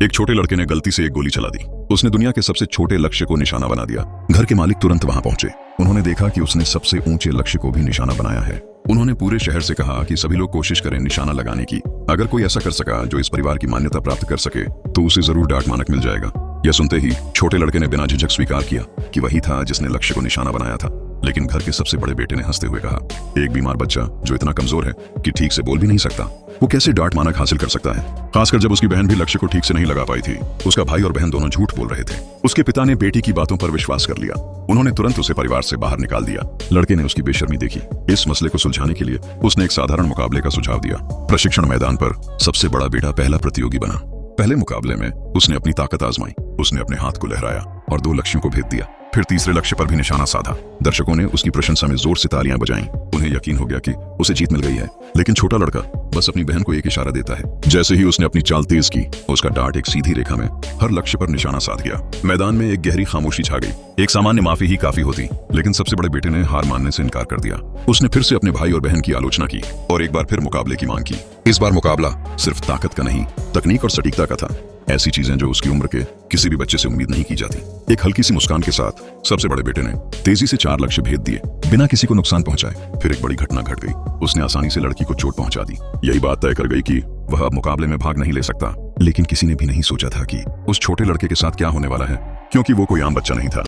एक छोटे लड़के ने गलती से एक गोली चला दी। उसने दुनिया के सबसे छोटे लक्ष्य को निशाना बना दिया। घर के मालिक तुरंत वहां पहुंचे। उन्होंने देखा कि उसने सबसे ऊंचे लक्ष्य को भी निशाना बनाया है। उन्होंने पूरे शहर से कहा कि सभी लोग कोशिश करें निशाना लगाने की। अगर कोई ऐसा कर सका जो इस परिवार की मान्यता प्राप्त कर सके तो उसे जरूर डाक मानक मिल जाएगा। यह सुनते ही छोटे लड़के ने बिना झिझक स्वीकार किया कि वही था जिसने लक्ष्य को निशाना बनाया था। लेकिन घर के सबसे बड़े बेटे ने हंसते हुए कहा, एक बीमार बच्चा जो इतना कमजोर है कि ठीक से बोल भी नहीं सकता, वो कैसे डाक मानक हासिल कर सकता है? खासकर जब उसकी बहन भी लक्ष्य को ठीक से नहीं लगा पाई थी। उसका भाई और बहन दोनों झूठ बोल रहे थे। उसके पिता ने बेटी की बातों पर विश्वास कर लिया। उन्होंने तुरंत उसे परिवार से बाहर निकाल दिया। लड़के ने उसकी बेशर्मी देखी। इस मसले को सुलझाने के लिए उसने एक साधारण मुकाबले का सुझाव दिया। प्रशिक्षण मैदान पर सबसे बड़ा बेटा पहला प्रतियोगी बना। पहले मुकाबले में उसने अपनी ताकत आजमाई। उसने अपने हाथ को लहराया और 2 लक्ष्यों को भेद दिया। फिर तीसरे लक्ष्य पर भी निशाना साधा। दर्शकों ने उसकी प्रशंसा में जोर से तालियां बजाईं। उन्हें यकीन हो गया कि उसे जीत मिल गई है। लेकिन छोटा लड़का बस अपनी बहन को एक इशारा देता है। जैसे ही उसने अपनी चाल तेज की, उसका डार्ट एक सीधी रेखा में हर लक्ष्य पर निशाना साध गया। मैदान में एक गहरी खामोशी छा गई। एक सामान्य माफी ही काफी होती, लेकिन सबसे बड़े बेटे ने हार मानने से इनकार कर दिया। उसने फिर से अपने भाई और बहन की आलोचना की और एक बार फिर मुकाबले की मांग की। इस बार मुकाबला सिर्फ ताकत का नहीं, तकनीक और सटीकता का था। ऐसी चीजें जो उसकी उम्र के किसी भी बच्चे से उम्मीद नहीं की जाती। एक हल्की सी मुस्कान के साथ सबसे बड़े बेटे ने तेजी से 4 लक्ष्य भेद दिए, बिना किसी को नुकसान पहुंचाए। फिर एक बड़ी घटना घट गई। उसने आसानी से लड़की को चोट पहुंचा दी। यही बात तय कर गई कि वह अब मुकाबले में भाग नहीं ले सकता। लेकिन किसी ने भी नहीं सोचा था कि उस छोटे लड़के के साथ क्या होने वाला है, क्योंकि वो कोई आम बच्चा नहीं था।